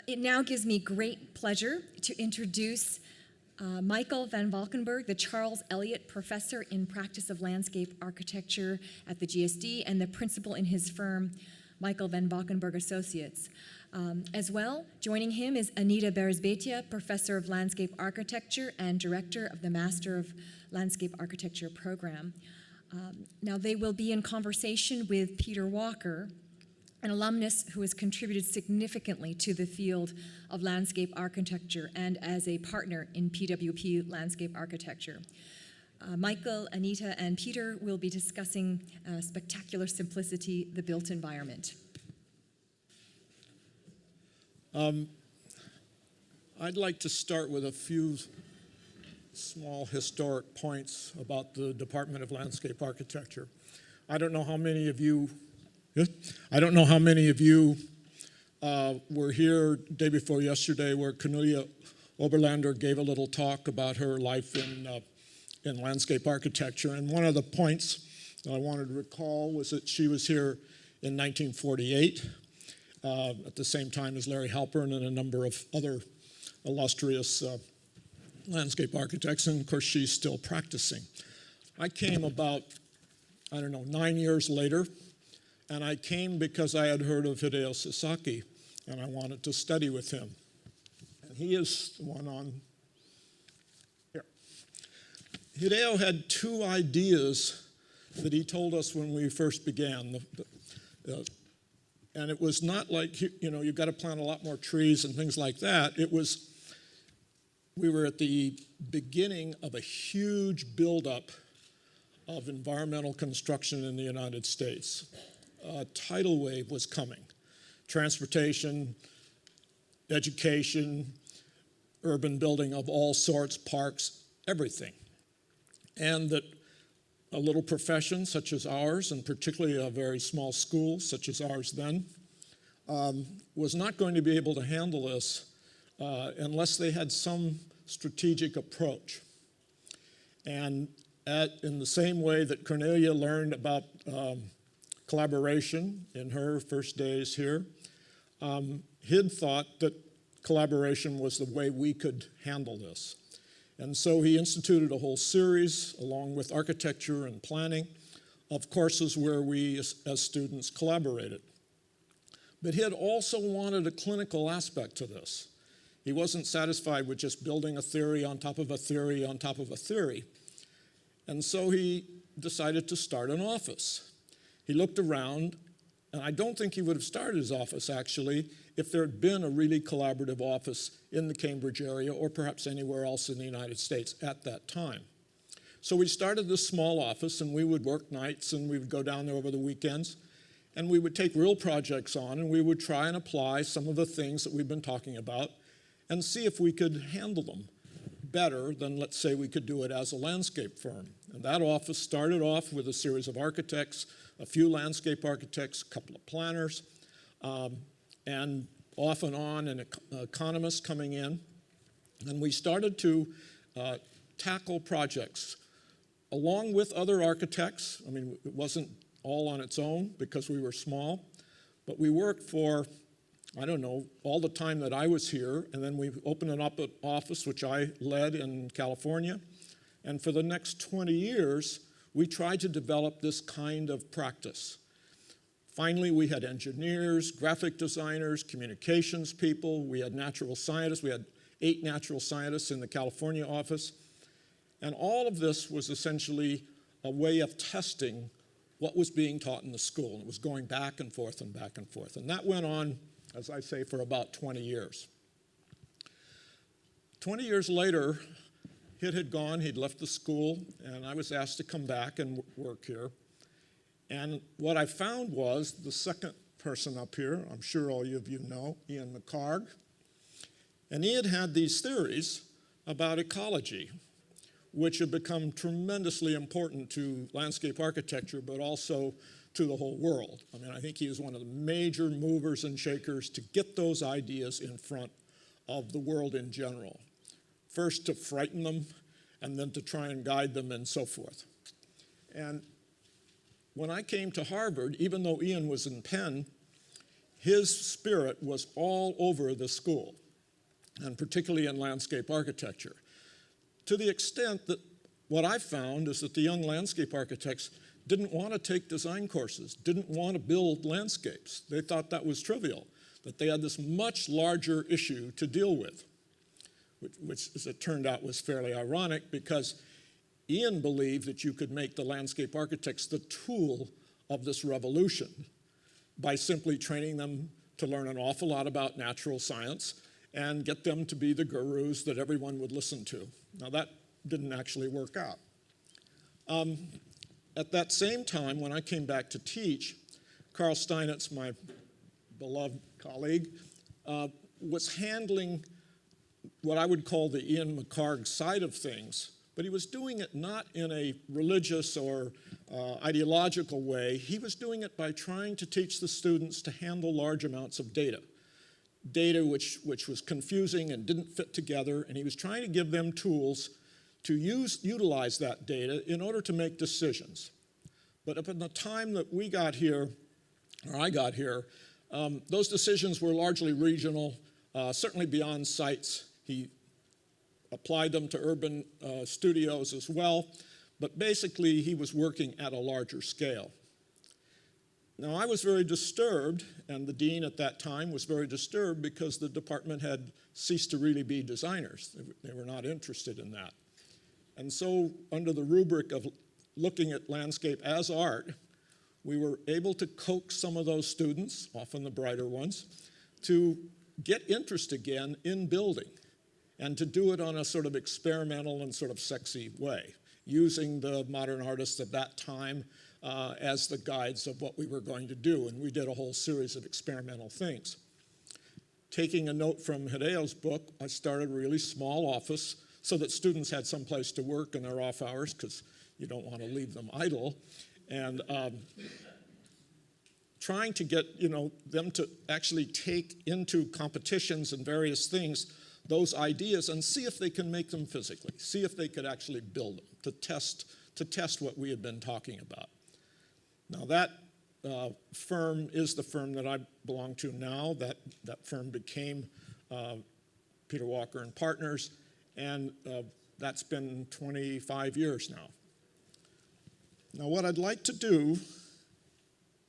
It now gives me great pleasure to introduce Michael Van Valkenburgh, the Charles Eliot Professor in Practice of Landscape Architecture at the GSD and the principal in his firm, Michael Van Valkenburgh Associates. As well, joining him is Anita Berrizbeitia, Professor of Landscape Architecture and Director of the Master of Landscape Architecture program. Now they will be in conversation with Peter Walker, an alumnus who has contributed significantly to the field of landscape architecture and as a partner in PWP landscape architecture. Michael, Anita, and Peter will be discussing Spectacular Simplicity, the Built Environment. I'd like to start with a few small historic points about the Department of Landscape Architecture. I don't know how many of you were here day before yesterday where Cornelia Oberlander gave a little talk about her life in landscape architecture. And one of the points that I wanted to recall was that she was here in 1948 at the same time as Larry Halpern and a number of other illustrious landscape architects. And of course, she's still practicing. I came about, 9 years later. And I came because I had heard of Hideo Sasaki, and I wanted to study with him. And he is the one on here. Hideo had two ideas that he told us when we first began. And it was not like, you've got to plant a lot more trees and things like that. It was, we were at the beginning of a huge buildup of environmental construction in the United States. A tidal wave was coming. Transportation, education, urban building of all sorts, parks, everything. And that a little profession such as ours, and particularly a very small school such as ours then, was not going to be able to handle this unless they had some strategic approach. And in the same way that Cornelia learned about collaboration in her first days here, Hid thought that collaboration was the way we could handle this. And so he instituted a whole series, along with architecture and planning, of courses where we as students collaborated. But Hid also wanted a clinical aspect to this. He wasn't satisfied with just building a theory on top of a theory on top of a theory. And so he decided to start an office. He looked around, and I don't think he would have started his office, actually, if there had been a really collaborative office in the Cambridge area or perhaps anywhere else in the United States at that time. So we started this small office, and we would work nights, and we would go down there over the weekends, and we would take real projects on, and we would try and apply some of the things that we've been talking about and see if we could handle them better than, let's say, we could do it as a landscape firm. And that office started off with a series of architects, a few landscape architects, a couple of planners, and off and on an economist coming in. And we started to tackle projects along with other architects. I mean, it wasn't all on its own because we were small, but we worked for, all the time that I was here, and then we opened up an office which I led in California. And for the next 20 years, we tried to develop this kind of practice. Finally, we had engineers, graphic designers, communications people, we had natural scientists, we had 8 natural scientists in the California office. And all of this was essentially a way of testing what was being taught in the school. And it was going back and forth and back and forth. And that went on, as I say, for about 20 years. 20 years later, Hid had gone, he'd left the school, and I was asked to come back and work here. And what I found was the second person up here, I'm sure all of you know, Ian McHarg. And he had these theories about ecology, which have become tremendously important to landscape architecture, but also to the whole world. I mean, I think he was one of the major movers and shakers to get those ideas in front of the world in general. First to frighten them, and then to try and guide them and so forth. And when I came to Harvard, even though Ian was in Penn, his spirit was all over the school, and particularly in landscape architecture, to the extent that what I found is that the young landscape architects didn't want to take design courses, didn't want to build landscapes. They thought that was trivial, that they had this much larger issue to deal with, which as it turned out was fairly ironic, because Ian believed that you could make the landscape architects the tool of this revolution by simply training them to learn an awful lot about natural science and get them to be the gurus that everyone would listen to. Now that didn't actually work out. At that same time, when I came back to teach, Carl Steinitz, my beloved colleague, was handling what I would call the Ian McHarg side of things, but he was doing it not in a religious or ideological way. He was doing it by trying to teach the students to handle large amounts of data which was confusing and didn't fit together, and he was trying to give them tools to utilize that data in order to make decisions. But up in the time that we got here, or I got here, those decisions were largely regional, certainly beyond sites. He applied them to urban studios as well, but basically he was working at a larger scale. Now I was very disturbed, and the dean at that time was very disturbed because the department had ceased to really be designers. They were not interested in that. And so under the rubric of looking at landscape as art, we were able to coax some of those students, often the brighter ones, to get interest again in building, and to do it on a sort of experimental and sort of sexy way, using the modern artists of that time as the guides of what we were going to do. And we did a whole series of experimental things. Taking a note from Hideo's book, I started a really small office so that students had some place to work in their off hours, because you don't want to leave them idle. And trying to get them to actually take into competitions and various things those ideas and see if they can make them physically, see if they could actually build them, to test what we had been talking about. Now that firm is the firm that I belong to now. That firm became Peter Walker and Partners, and that's been 25 years now. Now what I'd like to do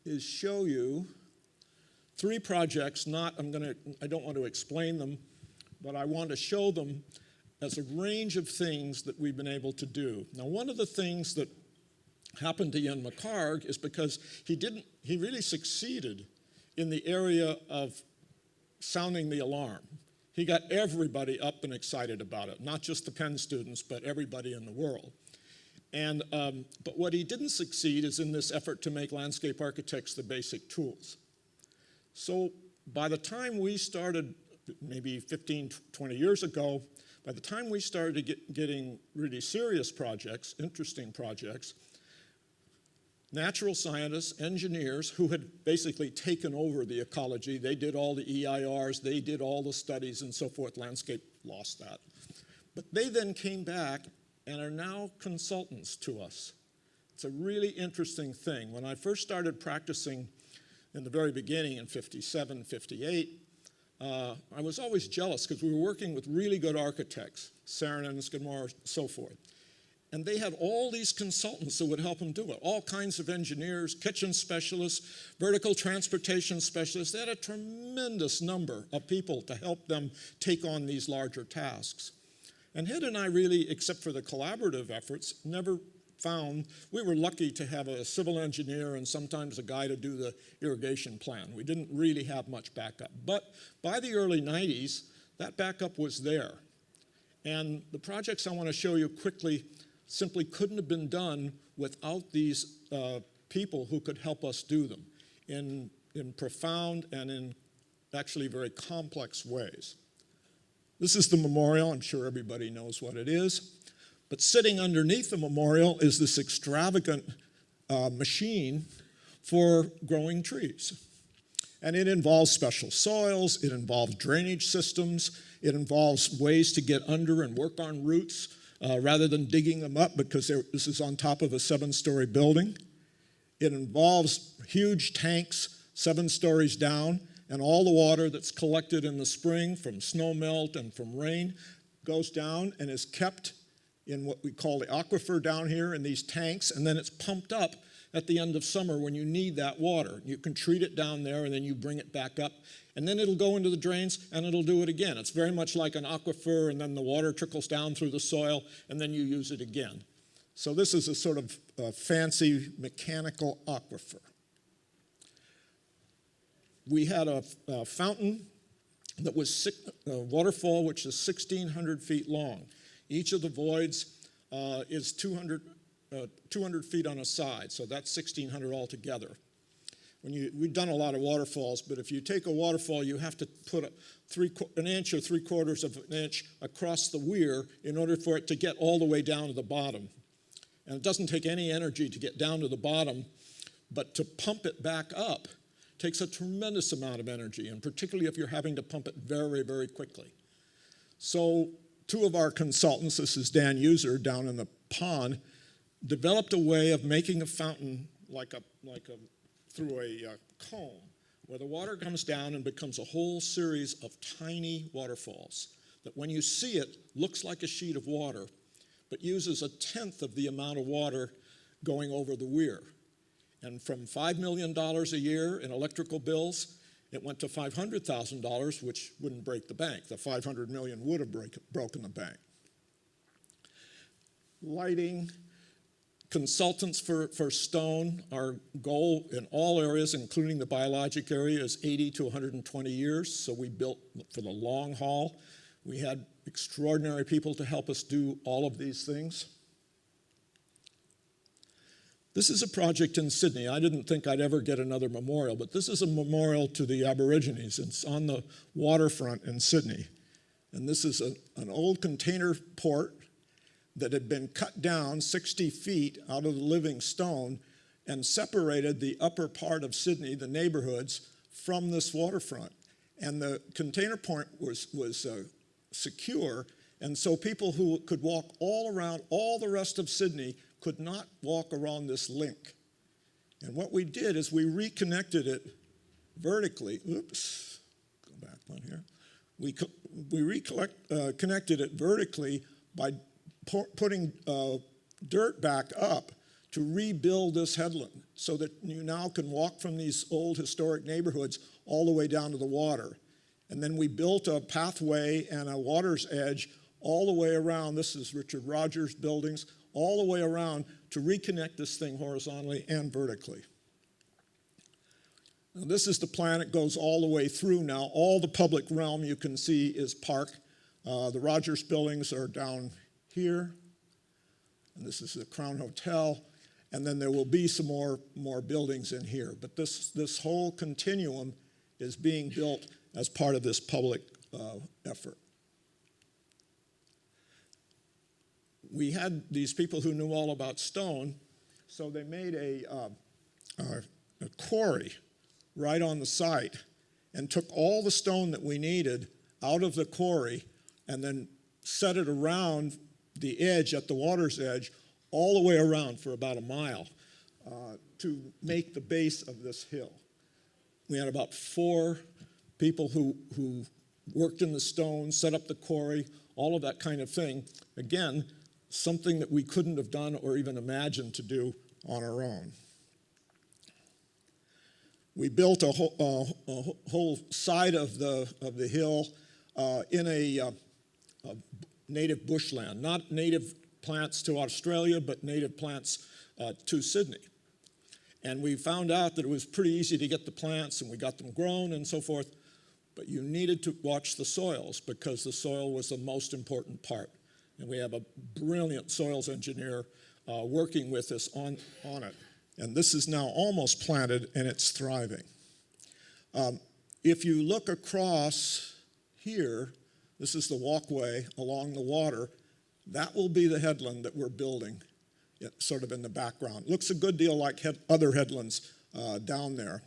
is show you 3 projects. I don't want to explain them, but I want to show them as a range of things that we've been able to do. Now one of the things that happened to Ian McHarg is because he really succeeded in the area of sounding the alarm. He got everybody up and excited about it, not just the Penn students, but everybody in the world. And, but what he didn't succeed is in this effort to make landscape architects the basic tools. So by the time we started, maybe 15, 20 years ago, by the time we started getting really serious projects, interesting projects, natural scientists, engineers who had basically taken over the ecology, they did all the EIRs, they did all the studies and so forth. Landscape lost that. But they then came back and are now consultants to us. It's a really interesting thing. When I first started practicing in the very beginning in 57, 58, I was always jealous because we were working with really good architects, Saarinen, Skidmore, so forth. And they had all these consultants that would help them do it, all kinds of engineers, kitchen specialists, vertical transportation specialists. They had a tremendous number of people to help them take on these larger tasks. And Hid and I really, except for the collaborative efforts, never found, we were lucky to have a civil engineer and sometimes a guy to do the irrigation plan. We didn't really have much backup. But by the early 90s, that backup was there. And the projects I want to show you quickly simply couldn't have been done without these people who could help us do them in profound and in actually very complex ways. This is the memorial. I'm sure everybody knows what it is. But sitting underneath the memorial is this extravagant machine for growing trees. And it involves special soils, it involves drainage systems, it involves ways to get under and work on roots rather than digging them up, because this is on top of a 7-story building. It involves huge tanks 7 stories down, and all the water that's collected in the spring from snow melt and from rain goes down and is kept in what we call the aquifer down here in these tanks, and then it's pumped up at the end of summer when you need that water. You can treat it down there and then you bring it back up, and then it'll go into the drains and it'll do it again. It's very much like an aquifer, and then the water trickles down through the soil and then you use it again. So this is a sort of fancy mechanical aquifer. We had a fountain that was a waterfall which is 1,600 feet long. Each of the voids is 200 feet on a side, so that's 1,600 altogether. We've done a lot of waterfalls, but if you take a waterfall, you have to put an inch or 3/4 of an inch across the weir in order for it to get all the way down to the bottom. And it doesn't take any energy to get down to the bottom, but to pump it back up takes a tremendous amount of energy, and particularly if you're having to pump it very, very quickly. So 2 of our consultants, this is Dan User down in the pond, developed a way of making a fountain through a comb, where the water comes down and becomes a whole series of tiny waterfalls that when you see it looks like a sheet of water, but uses 1/10 of the amount of water going over the weir. And from $5 million a year in electrical bills, it went to $500,000, which wouldn't break the bank. The $500 million would have broken the bank. Lighting, consultants for stone. Our goal in all areas, including the biologic area, is 80 to 120 years. So we built for the long haul. We had extraordinary people to help us do all of these things. This is a project in Sydney. I didn't think I'd ever get another memorial, but this is a memorial to the Aborigines. It's on the waterfront in Sydney. And this is an old container port that had been cut down 60 feet out of the living stone and separated the upper part of Sydney, the neighborhoods, from this waterfront. And the container port was secure, and so people who could walk all around all the rest of Sydney could not walk around this link. And what we did is we reconnected it vertically. Oops, go back one here. We connected it vertically by putting dirt back up to rebuild this headland so that you now can walk from these old historic neighborhoods all the way down to the water. And then we built a pathway and a water's edge all the way around. This is Richard Rogers' buildings, all the way around to reconnect this thing horizontally and vertically. Now, this is the plan. It goes all the way through now. All the public realm you can see is park. The Rogers buildings are down here. And this is the Crown Hotel. And then there will be some more buildings in here. But this whole continuum is being built as part of this public effort. We had these people who knew all about stone, so they made a quarry right on the site and took all the stone that we needed out of the quarry and then set it around the edge at the water's edge all the way around for about a mile to make the base of this hill. We had about 4 people who worked in the stone, set up the quarry, all of that kind of thing. Again, something that we couldn't have done or even imagined to do on our own. We built a whole side of the hill in a native bushland, not native plants to Australia, but native plants to Sydney. And we found out that it was pretty easy to get the plants, and we got them grown and so forth, but you needed to watch the soils because the soil was the most important part. And we have a brilliant soils engineer working with us on it. And this is now almost planted, and it's thriving. If you look across here, this is the walkway along the water. That will be the headland that we're building, sort of in the background. Looks a good deal like other headlands down there.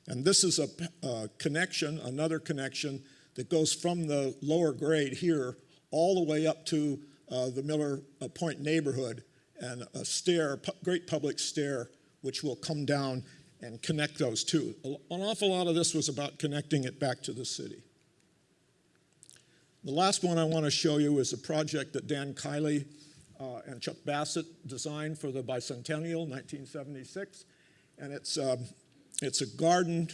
And this is a connection, another connection that goes from the lower grade here all the way up to the Miller Point neighborhood, and a stair, great public stair, which will come down and connect those two. An awful lot of this was about connecting it back to the city. The last one I want to show you is a project that Dan Kiley and Chuck Bassett designed for the bicentennial, 1976. And it's a garden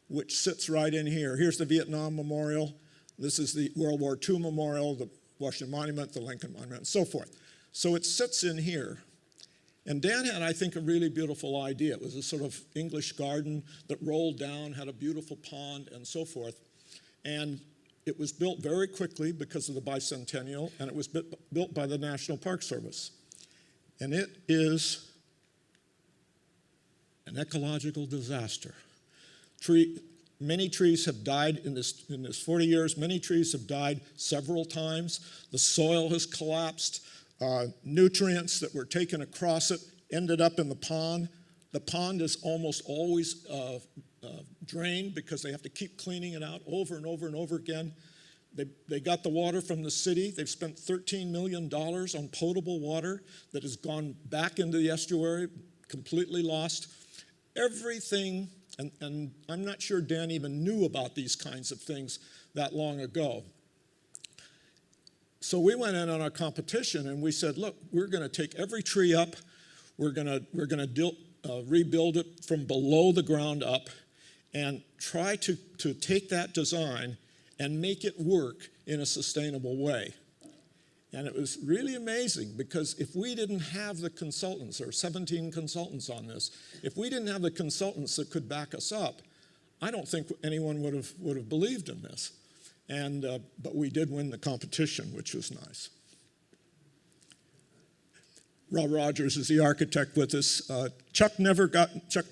which sits right in here. Here's the Vietnam Memorial. This is the World War II Memorial, the Washington Monument, the Lincoln Monument, and so forth. So it sits in here. And Dan had, I think, a really beautiful idea. It was a sort of English garden that rolled down, had a beautiful pond, and so forth. And it was built very quickly because of the bicentennial, and it was built by the National Park Service. And it is an ecological disaster. Many trees have died in this 40 years. Many trees have died several times. The soil has collapsed. Nutrients that were taken across it ended up in the pond. The pond is almost always drained because they have to keep cleaning it out over and over and over again. They got the water from the city. They've spent $13 million on potable water that has gone back into the estuary, completely lost. Everything, and I'm not sure Dan even knew about these kinds of things that long ago. So we went in on a competition and we said, look, we're going to take every tree up. We're going to rebuild it from below the ground up and try to take that design and make it work in a sustainable way. And it was really amazing because if we didn't have the consultants, there were 17 consultants on this, if we didn't have the consultants that could back us up, I don't think anyone would have believed in this. And but we did win the competition, which was nice. Rob Rogers is the architect with us. Chuck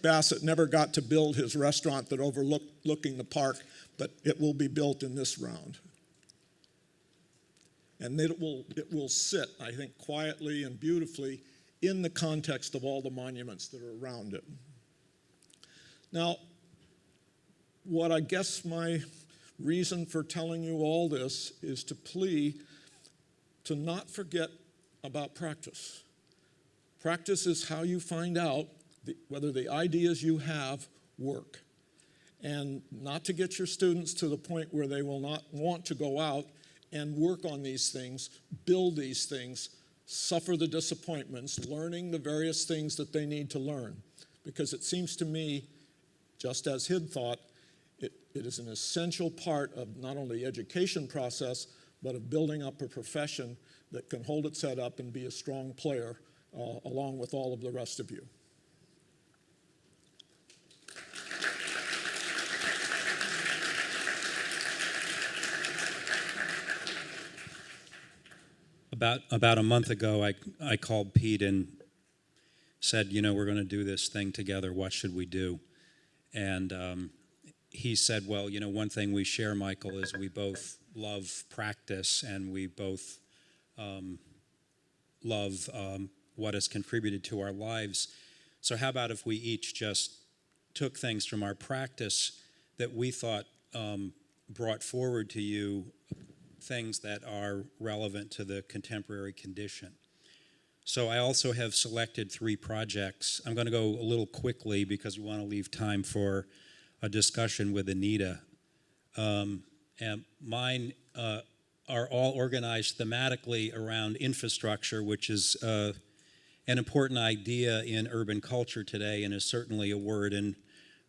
Bassett never got to build his restaurant that overlooking the park, but it will be built in this round. And it will sit, I think, quietly and beautifully in the context of all the monuments that are around it. Now, what I guess my reason for telling you all this is to plea to not forget about practice. Practice is how you find out whether the ideas you have work. And not to get your students to the point where they will not want to go out and work on these things, build these things, suffer the disappointments, learning the various things that they need to learn. Because it seems to me, just as Hid thought, it is an essential part of not only the education process, but of building up a profession that can hold its head up and be a strong player along with all of the rest of you. About a month ago, I called Pete and said, you know, we're going to do this thing together. What should we do? And he said, well, you know, one thing we share, Michael, is we both love practice and we both love what has contributed to our lives. So how about if we each just took things from our practice that we thought brought forward to you things that are relevant to the contemporary condition. So I also have selected 3 projects. I'm going to go a little quickly because we want to leave time for a discussion with Anita. And mine are all organized thematically around infrastructure, which is an important idea in urban culture today and is certainly a word in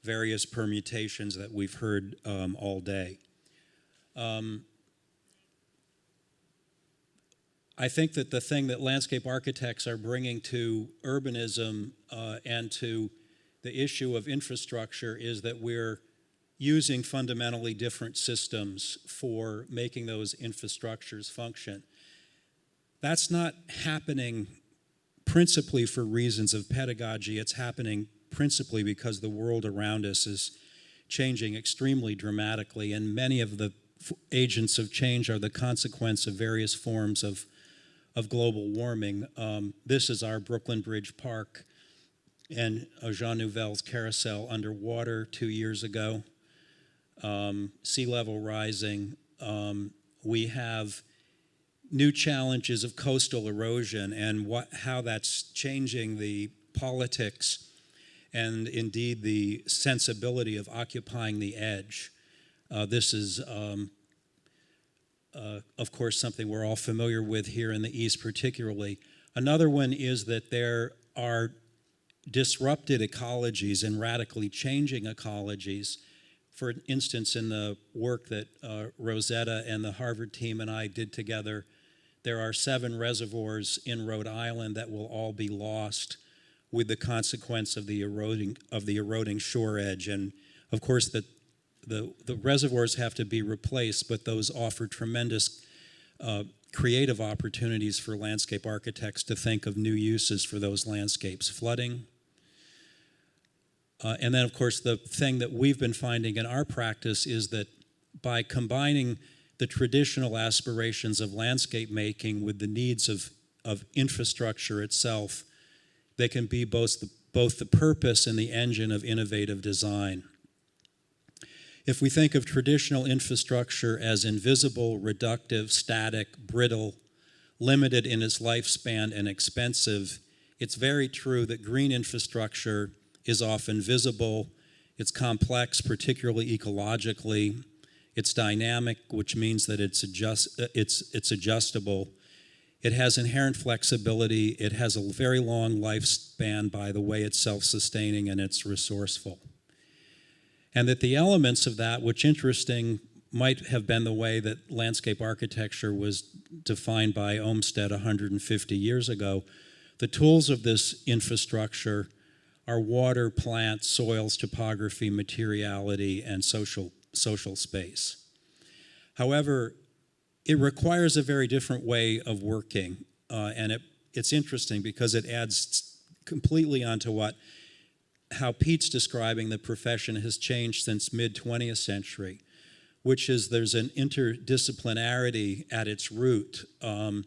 various permutations that we've heard all day. I think that the thing that landscape architects are bringing to urbanism and to the issue of infrastructure is that we're using fundamentally different systems for making those infrastructures function. That's not happening principally for reasons of pedagogy. It's happening principally because the world around us is changing extremely dramatically, and many of the agents of change are the consequence of various forms of global warming. This is our Brooklyn Bridge Park and Jean Nouvel's carousel underwater 2 years ago. Sea level rising. We have new challenges of coastal erosion and how that's changing the politics and indeed the sensibility of occupying the edge. This is, of course, something we're all familiar with here in the East particularly. Another one is that there are disrupted ecologies and radically changing ecologies. For instance, in the work that Rosetta and the Harvard team and I did together, there are 7 reservoirs in Rhode Island that will all be lost with the consequence of the eroding shore edge. And of course, the reservoirs have to be replaced, but those offer tremendous creative opportunities for landscape architects to think of new uses for those landscapes. Flooding. And then, of course, the thing that we've been finding in our practice is that by combining the traditional aspirations of landscape making with the needs of infrastructure itself, they can be both the purpose and the engine of innovative design. If we think of traditional infrastructure as invisible, reductive, static, brittle, limited in its lifespan, and expensive, it's very true that green infrastructure is often visible, it's complex, particularly ecologically, it's dynamic, which means that it's adjustable. It has inherent flexibility. It has a very long lifespan by the way it's self-sustaining and it's resourceful. And that the elements of that, which interesting might have been the way that landscape architecture was defined by Olmsted 150 years ago, the tools of this infrastructure are water, plants, soils, topography, materiality, and social space. However, it requires a very different way of working, and it's interesting because it adds completely onto how Pete's describing the profession has changed since mid-20th century, which is there's an interdisciplinarity at its root, and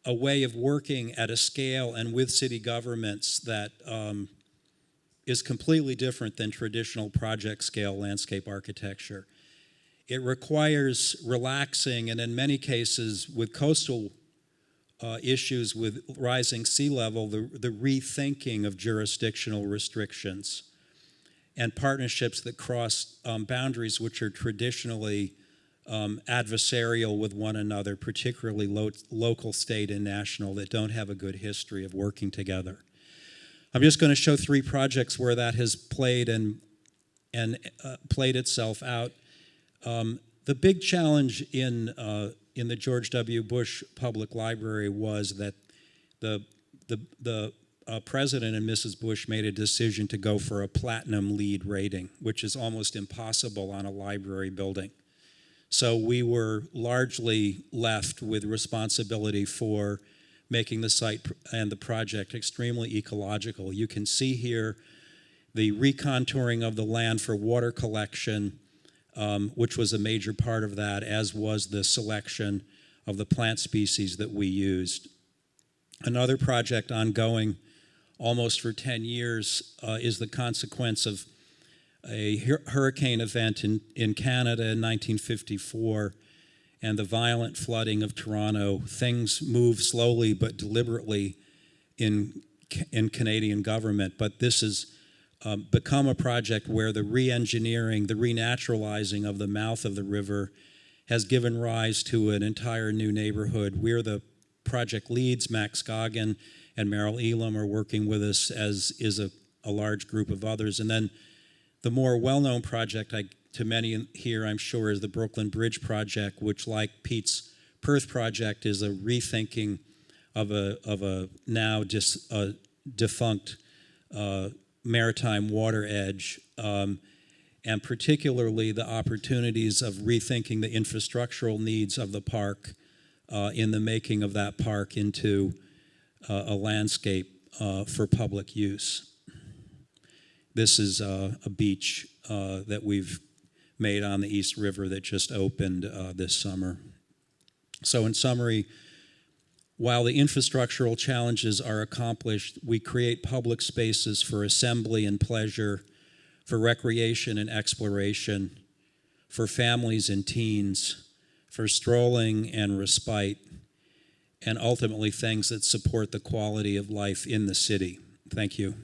a way of working at a scale and with city governments that is completely different than traditional project scale landscape architecture. It requires relaxing, and in many cases with coastal issues with rising sea level, the rethinking of jurisdictional restrictions and partnerships that cross boundaries which are traditionally adversarial with one another, particularly local, state, and national, that don't have a good history of working together. I'm just going to show 3 projects where that has played and played itself out. The big challenge in the George W. Bush Public Library was that the President and Mrs. Bush made a decision to go for a platinum LEED rating, which is almost impossible on a library building. So we were largely left with responsibility for making the site and the project extremely ecological. You can see here the recontouring of the land for water collection, which was a major part of that, as was the selection of the plant species that we used. Another project ongoing almost for 10 years is the consequence of a hurricane event in Canada in 1954 and the violent flooding of Toronto. Things move slowly but deliberately in Canadian government, but this has become a project where the re-engineering, the renaturalizing of the mouth of the river has given rise to an entire new neighborhood. We're the project leads. Max Goggin and Merrill Elam are working with us, as is a large group of others. And then the more well-known project to many here, I'm sure, is the Brooklyn Bridge project, which, like Pete's Perth project, is a rethinking of a now defunct maritime water edge, and particularly the opportunities of rethinking the infrastructural needs of the park in the making of that park into a landscape for public use. This is a beach that we've made on the East River that just opened this summer. So in summary, while the infrastructural challenges are accomplished, we create public spaces for assembly and pleasure, for recreation and exploration, for families and teens, for strolling and respite. and ultimately things that support the quality of life in the city. Thank you.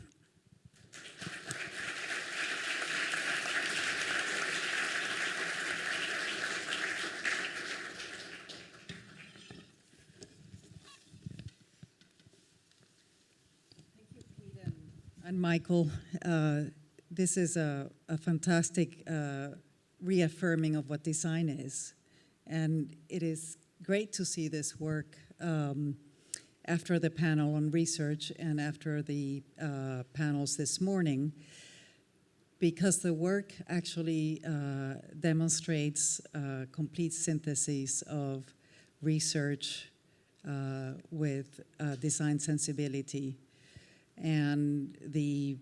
And Michael, this is a fantastic reaffirming of what design is. And it is great to see this work after the panel on research and after the panels this morning, because the work actually demonstrates a complete synthesis of research with design sensibility, and the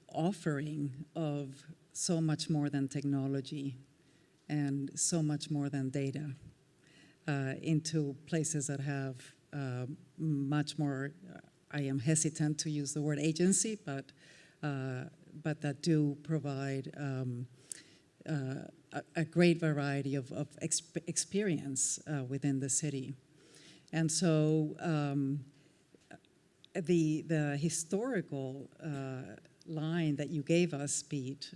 offering of so much more than technology and so much more than data into places that have much more, I am hesitant to use the word agency, but that do provide a great variety of experience within the city. And so the historical line that you gave us, Pete,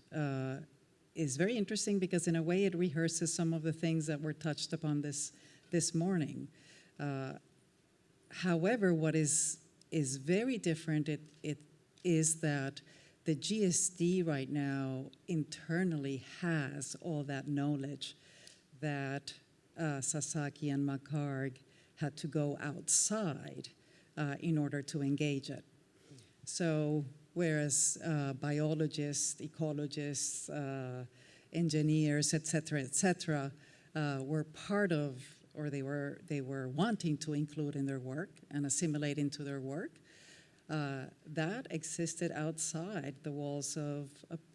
is very interesting because in a way it rehearses some of the things that were touched upon this morning. However, what is very different, it is that the GSD right now internally has all that knowledge that Sasaki and McHarg had to go outside in order to engage it. So whereas biologists, ecologists, engineers, et cetera, were part of, or they were wanting to include in their work and assimilate into their work, that existed outside the walls of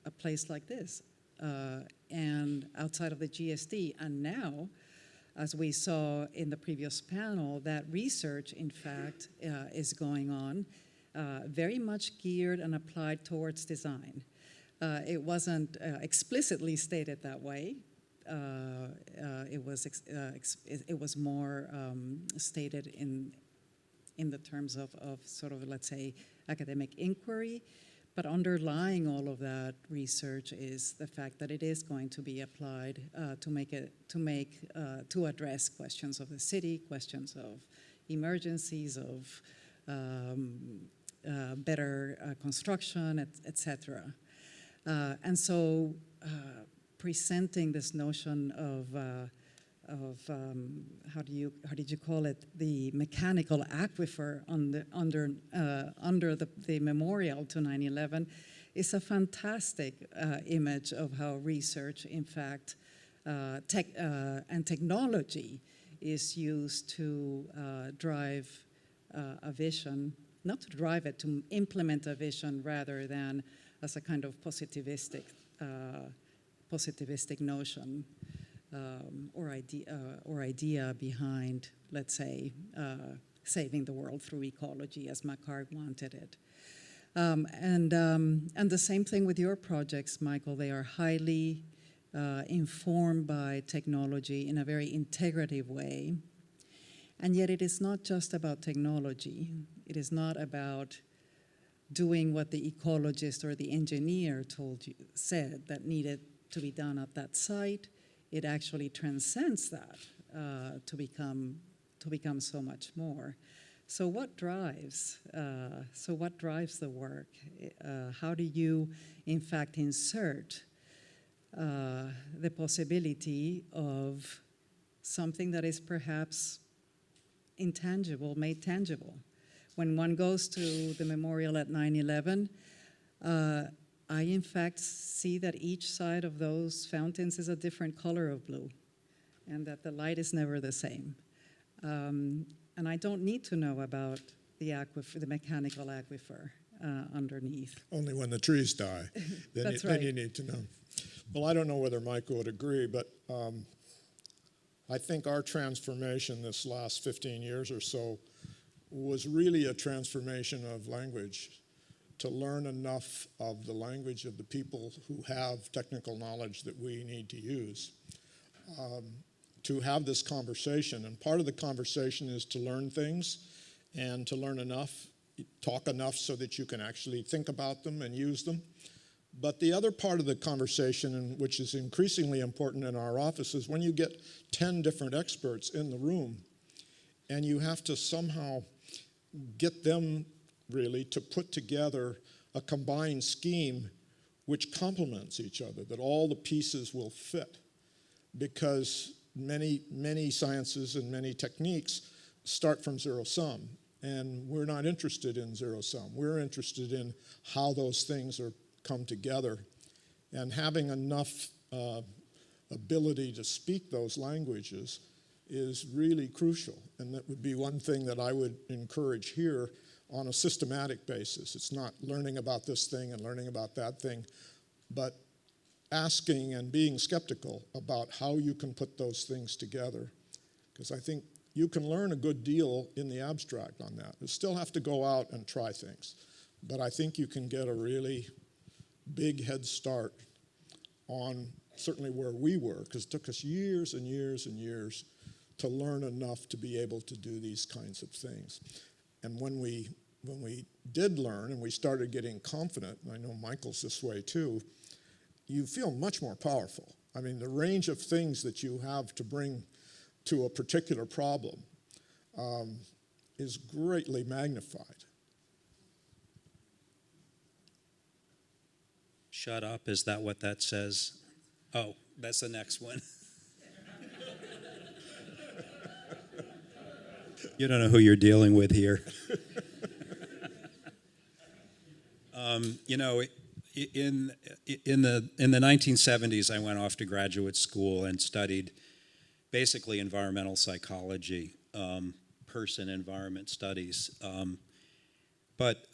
a place like this and outside of the GSD. And now, as we saw in the previous panel, that research, in fact, is going on, very much geared and applied towards design. It wasn't explicitly stated that way. It was more stated in the terms of sort of, let's say, academic inquiry. But underlying all of that research is the fact that it is going to be applied to address questions of the city, questions of emergencies, of better construction, et cetera. And so presenting this notion of how did you call it, the mechanical aquifer under the memorial to 9/11 is a fantastic image of how research, in fact, and technology is used to drive a vision, not to drive it, to implement a vision rather than as a kind of positivistic notion. Or idea behind, let's say, saving the world through ecology as McHarg wanted it. And the same thing with your projects, Michael. They are highly informed by technology in a very integrative way. And yet it is not just about technology. It is not about doing what the ecologist or the engineer said that needed to be done at that site. It actually transcends that to become so much more. So what drives the work? How do you, in fact, insert the possibility of something that is perhaps intangible made tangible? When one goes to the memorial at 9/11, I, in fact, see that each side of those fountains is a different color of blue, and that the light is never the same. And I don't need to know about the aquifer, the mechanical aquifer underneath. Only when the trees die, then you need to know. Well, I don't know whether Michael would agree, but I think our transformation this last 15 years or so was really a transformation of language, to learn enough of the language of the people who have technical knowledge that we need to use. to have this conversation. And part of the conversation is to learn things and to learn enough, talk enough so that you can actually think about them and use them. But the other part of the conversation, and which is increasingly important in our office, is when you get 10 different experts in the room and you have to somehow get them really to put together a combined scheme which complements each other, that all the pieces will fit. Because many sciences and many techniques start from zero sum, and we're not interested in zero sum. We're interested in how those things come together, and having enough ability to speak those languages is really crucial, and that would be one thing that I would encourage here on a systematic basis. It's not learning about this thing and learning about that thing, but asking and being skeptical about how you can put those things together, because I think you can learn a good deal in the abstract on that. You still have to go out and try things, but I think you can get a really big head start on certainly where we were, because it took us years and years and years to learn enough to be able to do these kinds of things. And when we did learn and we started getting confident, and I know Michael's this way too, you feel much more powerful. I mean, the range of things that you have to bring to a particular problem is greatly magnified. Shut up, is that what that says? Oh, that's the next one. You don't know who you're dealing with here. You know, in the 1970s, I went off to graduate school and studied basically environmental psychology, person-environment studies. But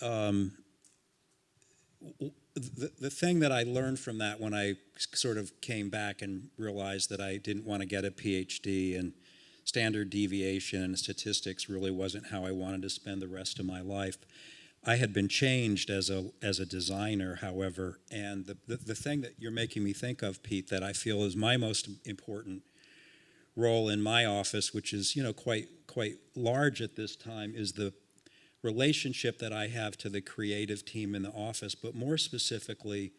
the thing that I learned from that when I sort of came back and realized that I didn't want to get a PhD, and standard deviation and statistics really wasn't how I wanted to spend the rest of my life. I had been changed as a designer, however, and the thing that you're making me think of, Pete, that I feel is my most important role in my office, which is, you know, quite large at this time, is the relationship that I have to the creative team in the office, but more specifically,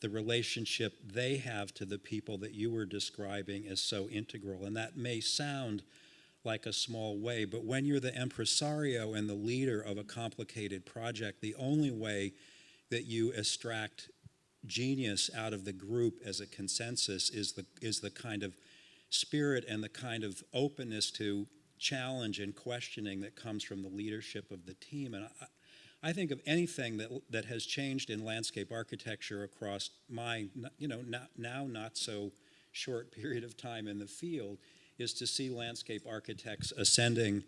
the relationship they have to the people that you were describing as so integral. And that may sound like a small way, but when you're the impresario and the leader of a complicated project, the only way that you extract genius out of the group as a consensus is the kind of spirit and the kind of openness to challenge and questioning that comes from the leadership of the team. And I think of anything that has changed in landscape architecture across my, you know, now not so short period of time in the field, is to see landscape architects ascending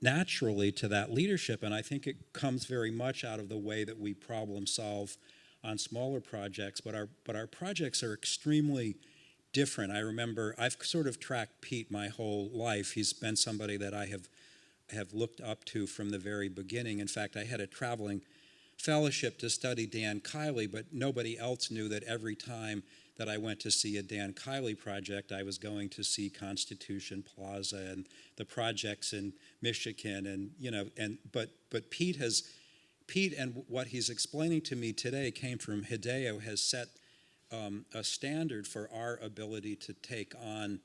naturally to that leadership. And I think it comes very much out of the way that we problem solve on smaller projects, but our projects are extremely different. I remember, I've sort of tracked Pete my whole life. He's been somebody that I have looked up to from the very beginning. In fact, I had a traveling fellowship to study Dan Kiley, but nobody else knew that every time that I went to see a Dan Kiley project, I was going to see Constitution Plaza and the projects in Michigan, and you know, but Pete and what he's explaining to me today came from Hideo, has set a standard for our ability to take on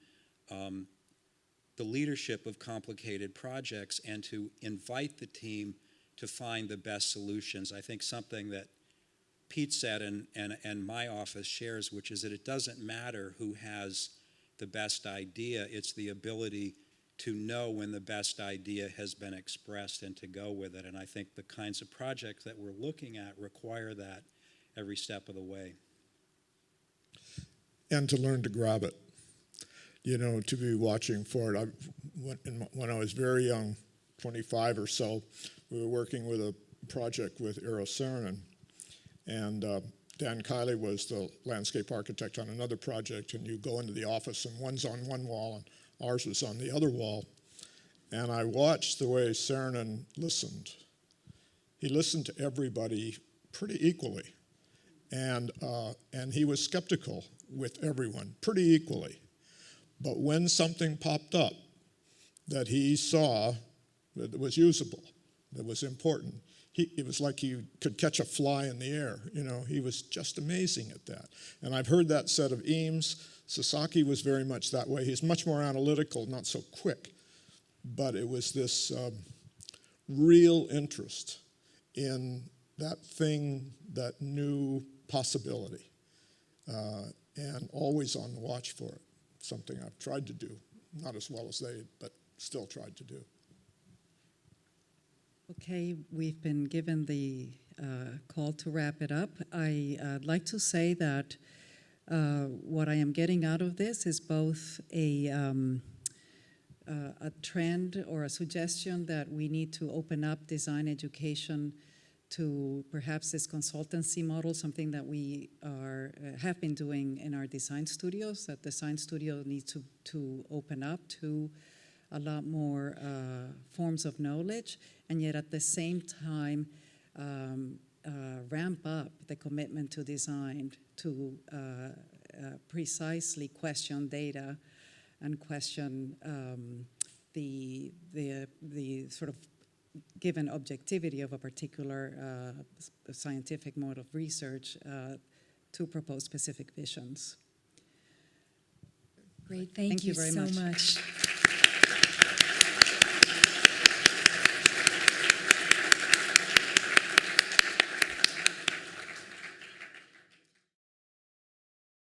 the leadership of complicated projects and to invite the team to find the best solutions. I think something that Pete said and my office shares, which is that it doesn't matter who has the best idea, it's the ability to know when the best idea has been expressed and to go with it. And I think the kinds of projects that we're looking at require that every step of the way. And to learn to grab it, you know, to be watching for it. When I was very young, 25 or so, we were working with a project with Eero Saarinen, and Dan Kiley was the landscape architect on another project, and you go into the office and one's on one wall and ours was on the other wall. And I watched the way Saarinen listened. He listened to everybody pretty equally, and he was skeptical with everyone pretty equally. But when something popped up that he saw that was usable, that was important, it was like he could catch a fly in the air. You know, he was just amazing at that. And I've heard that said of Eames. Sasaki was very much that way. He's much more analytical, not so quick. But it was this real interest in that thing, that new possibility, and always on the watch for it. Something I've tried to do, not as well as they, but still tried to do. Okay, we've been given the call to wrap it up. I'd like to say that what I am getting out of this is both a trend or a suggestion that we need to open up design education to perhaps this consultancy model, something that we have been doing in our design studios, that design studio needs to open up to a lot more forms of knowledge, and yet at the same time ramp up the commitment to design to precisely question data and question the sort of given objectivity of a particular scientific mode of research to propose specific visions. Great, thank you very so much. much.